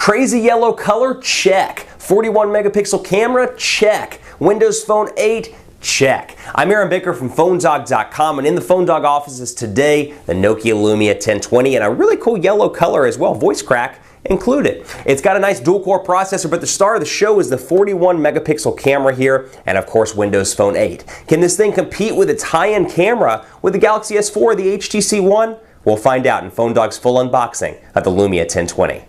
Crazy yellow color? Check. 41 megapixel camera? Check. Windows Phone 8? Check. I'm Aaron Baker from PhoneDog.com, and in the PhoneDog offices today, the Nokia Lumia 1020 and a really cool yellow color as well, voice crack included. It's got a nice dual-core processor, but the star of the show is the 41 megapixel camera here, and of course Windows Phone 8. Can this thing compete with its high-end camera with the Galaxy S4 or the HTC One? We'll find out in PhoneDog's full unboxing of the Lumia 1020.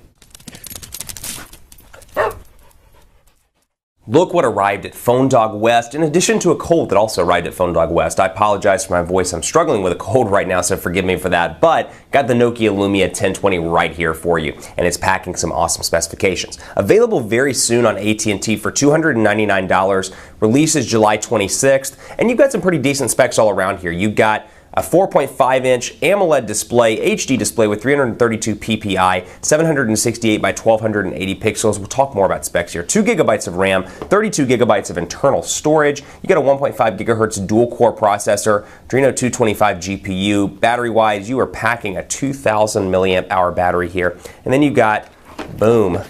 Look what arrived at PhoneDog West, in addition to a cold that also arrived at PhoneDog West. I apologize for my voice. I'm struggling with a cold right now, so forgive me for that. But got the Nokia Lumia 1020 right here for you, and it's packing some awesome specifications. Available very soon on AT&T for $299. Releases July 26th, and you've got some pretty decent specs all around here. You've got a 4.5-inch AMOLED display, HD display with 332 ppi, 768 by 1280 pixels. We'll talk more about specs here. 2 gigabytes of RAM, 32 gigabytes of internal storage. You got a 1.5 gigahertz dual-core processor, Adreno 225 GPU. Battery-wise, you are packing a 2,000 milliamp hour battery here. And then you've got, boom,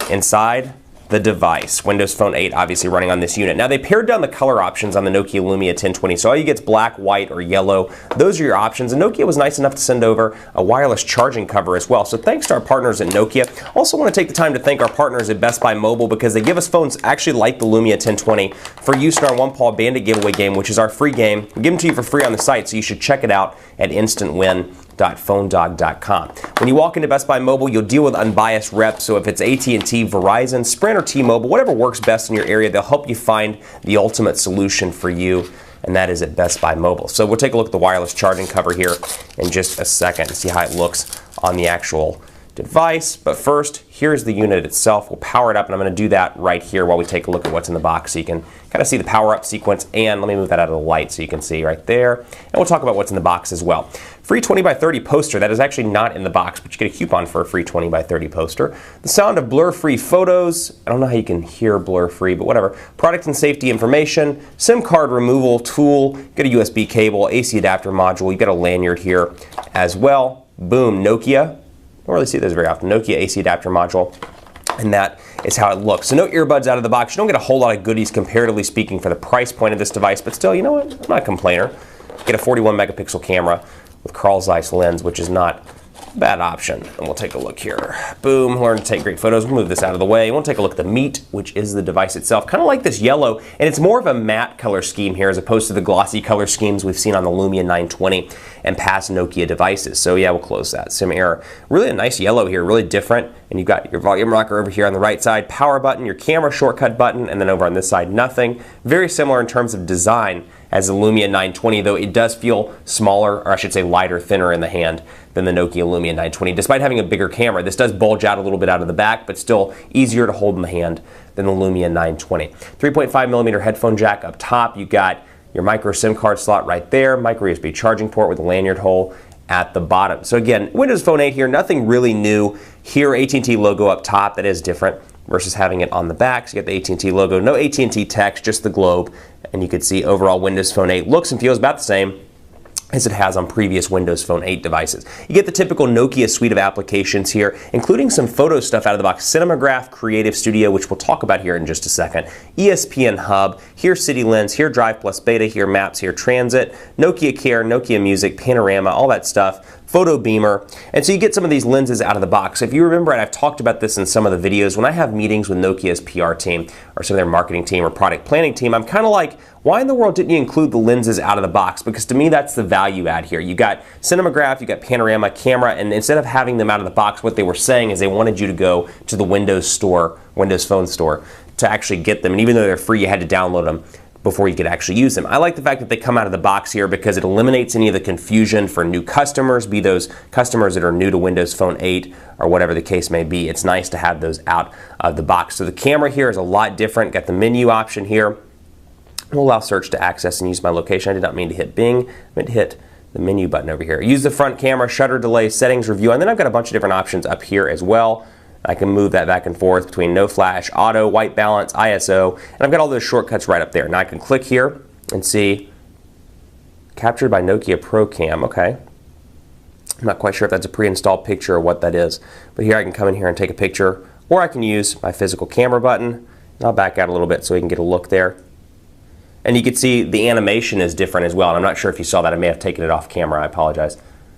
inside the device. Windows Phone 8 obviously running on this unit. Now they pared down the color options on the Nokia Lumia 1020, so all you get is black, white, or yellow. Those are your options, and Nokia was nice enough to send over a wireless charging cover as well. So thanks to our partners at Nokia. Also want to take the time to thank our partners at Best Buy Mobile because they give us phones actually like the Lumia 1020 for use in our One Paw Bandit giveaway game, which is our free game. We give them to you for free on the site, so you should check it out at instantwin.phonedog.com. When you walk into Best Buy Mobile, you'll deal with unbiased reps, so if it's AT&T, Verizon, Sprint, or T-Mobile, whatever works best in your area, they'll help you find the ultimate solution for you, and that is at Best Buy Mobile. So we'll take a look at the wireless charging cover here in just a second and see how it looks on the actual device. But first, here's the unit itself. We'll power it up, and I'm going to do that right here while we take a look at what's in the box so you can kind of see the power-up sequence. And let me move that out of the light so you can see right there. And we'll talk about what's in the box as well. Free 20 by 30 poster. That is actually not in the box, but you get a coupon for a free 20 by 30 poster. The sound of blur-free photos. I don't know how you can hear blur-free, but whatever. Product and safety information. SIM card removal tool. Get a USB cable, AC adapter module. You got a lanyard here as well. Boom, Nokia. Don't really see those very often. Nokia AC adapter module, and that is how it looks. So no earbuds out of the box. You don't get a whole lot of goodies comparatively speaking for the price point of this device, but still, you know what? I'm not a complainer. Get a 41 megapixel camera with Carl Zeiss lens, which is not a bad option. And we'll take a look here. Boom, learn to take great photos. We'll move this out of the way. We'll take a look at the meat, which is the device itself. Kind of like this yellow, and it's more of a matte color scheme here as opposed to the glossy color schemes we've seen on the Lumia 920 and past Nokia devices. So yeah, we'll close that. Sim error. Really a nice yellow here, really different. And you've got your volume rocker over here on the right side, power button, your camera shortcut button, and then over on this side, nothing. Very similar in terms of design as the Lumia 920, though it does feel smaller, or I should say lighter, thinner in the hand than the Nokia Lumia 920. Despite having a bigger camera, this does bulge out a little bit out of the back, but still easier to hold in the hand than the Lumia 920. 3.5 millimeter headphone jack up top. You got your micro SIM card slot right there, micro USB charging port with a lanyard hole at the bottom. So again, Windows Phone 8 here, nothing really new. Here, AT&T logo up top, that is different versus having it on the back. So you got the AT&T logo, no AT&T text, just the globe. And you can see overall Windows Phone 8 looks and feels about the same as it has on previous Windows Phone 8 devices. You get the typical Nokia suite of applications here, including some photo stuff out of the box. Cinemagraph, Creative Studio, which we'll talk about here in just a second. ESPN Hub, here City Lens, here Drive Plus Beta, here Maps, here Transit, Nokia Care, Nokia Music, Panorama, all that stuff. Photo Beamer, and so you get some of these lenses out of the box. If you remember, and I've talked about this in some of the videos, when I have meetings with Nokia's PR team or some of their marketing team or product planning team, I'm kind of like, why in the world didn't you include the lenses out of the box? Because to me, that's the value add here. You got Cinemagraph, you got Panorama, Camera, and instead of having them out of the box, what they were saying is they wanted you to go to the Windows store, Windows Phone store, to actually get them. And even though they're free, you had to download them before you could actually use them. I like the fact that they come out of the box here because it eliminates any of the confusion for new customers, be those customers that are new to Windows Phone 8 or whatever the case may be. It's nice to have those out of the box. So the camera here is a lot different. Got the menu option here. We'll allow search to access and use my location. I did not mean to hit Bing. I meant to hit the menu button over here. Use the front camera, shutter delay, settings, review, and then I've got a bunch of different options up here as well. I can move that back and forth between no flash, auto, white balance, ISO, and I've got all those shortcuts right up there. Now I can click here and see captured by Nokia Pro Cam. Okay. I'm not quite sure if that's a pre-installed picture or what that is, but here I can come in here and take a picture or I can use my physical camera button. And I'll back out a little bit so we can get a look there. And you can see the animation is different as well. And I'm not sure if you saw that. I may have taken it off camera. I apologize.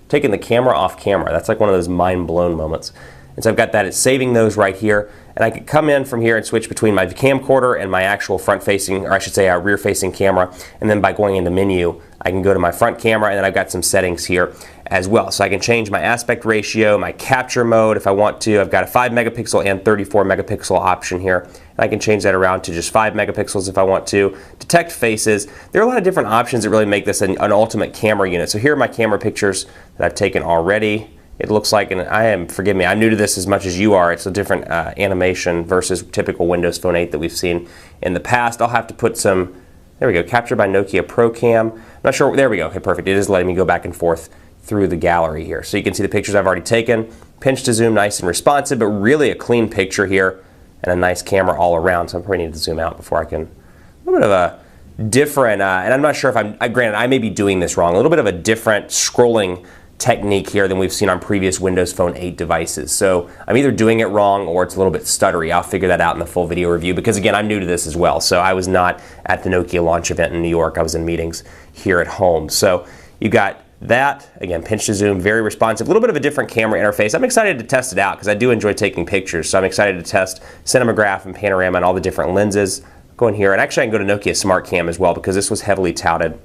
Taking the camera off camera. That's like one of those mind-blown moments. And so I've got that. It's saving those right here. And I can come in from here and switch between my camcorder and my actual front-facing, or I should say rear-facing camera. And then by going into menu, I can go to my front camera, and then I've got some settings here as well. So I can change my aspect ratio, my capture mode if I want to. I've got a 5 megapixel and 34 megapixel option here. And I can change that around to just 5 megapixels if I want to. Detect faces. There are a lot of different options that really make this an ultimate camera unit. So here are my camera pictures that I've taken already. It looks like, and forgive me, I'm new to this as much as you are. It's a different animation versus typical Windows Phone 8 that we've seen in the past. I'll have to put some, there we go, captured by Nokia Pro Cam. I'm not sure, there we go, okay, perfect. It is letting me go back and forth through the gallery here. So you can see the pictures I've already taken. Pinch to zoom, nice and responsive, but really a clean picture here and a nice camera all around. So I probably need to zoom out before I can, a little bit of a different, and I'm not sure if granted, I may be doing this wrong, a little bit of a different scrolling technique here than we've seen on previous Windows Phone 8 devices. So I'm either doing it wrong or it's a little bit stuttery. I'll figure that out in the full video review because again, I'm new to this as well. So I was not at the Nokia launch event in New York. I was in meetings here at home. So you got that, again, pinch to zoom, very responsive, a little bit of a different camera interface. I'm excited to test it out because I do enjoy taking pictures. So I'm excited to test cinematograph and panorama and all the different lenses. Go in here, and actually I can go to Nokia Smart Cam as well because this was heavily touted,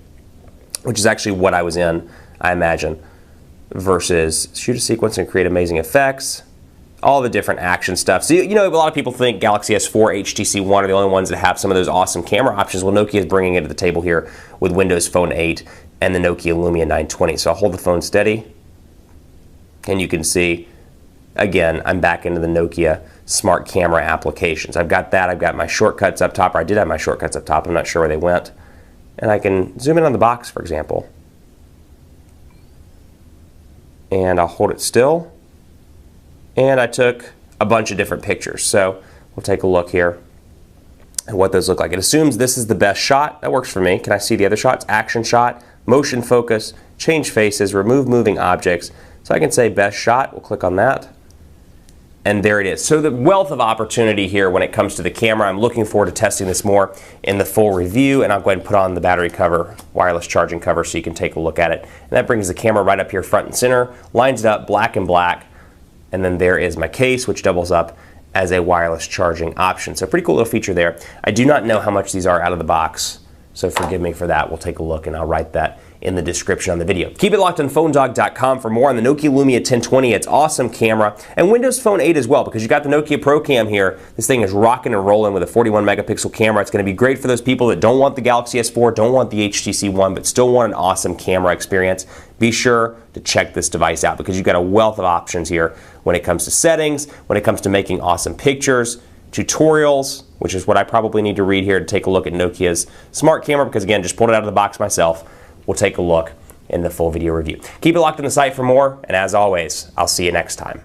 which is actually what I was in, I imagine, versus shoot a sequence and create amazing effects, all the different action stuff. So, you know, a lot of people think Galaxy S4, HTC One are the only ones that have some of those awesome camera options. Well, Nokia is bringing it to the table here with Windows Phone 8 and the Nokia Lumia 920. So I'll hold the phone steady, and you can see, again, I'm back into the Nokia Smart Camera applications. I've got that. I've got my shortcuts up top, or I did have my shortcuts up top. I'm not sure where they went. And I can zoom in on the box, for example. And I'll hold it still. And I took a bunch of different pictures. So we'll take a look here at what those look like. It assumes this is the best shot. That works for me. Can I see the other shots? Action shot, motion focus, change faces, remove moving objects. So I can say best shot. We'll click on that. And there it is. So the wealth of opportunity here when it comes to the camera. I'm looking forward to testing this more in the full review, and I'll go ahead and put on the battery cover, wireless charging cover, so you can take a look at it. And that brings the camera right up here front and center, lines it up black and black, and then there is my case, which doubles up as a wireless charging option. So pretty cool little feature there. I do not know how much these are out of the box, so forgive me for that. We'll take a look, and I'll write that in the description on the video. Keep it locked on PhoneDog.com for more on the Nokia Lumia 1020. It's awesome camera, and Windows Phone 8 as well, because you got the Nokia Pro Cam here. This thing is rocking and rolling with a 41 megapixel camera. It's going to be great for those people that don't want the Galaxy S4, don't want the HTC One, but still want an awesome camera experience. Be sure to check this device out because you've got a wealth of options here when it comes to settings, when it comes to making awesome pictures, tutorials, which is what I probably need to read here to take a look at Nokia's smart camera, because again, just pulled it out of the box myself. We'll take a look in the full video review. Keep it locked on the site for more, and as always, I'll see you next time.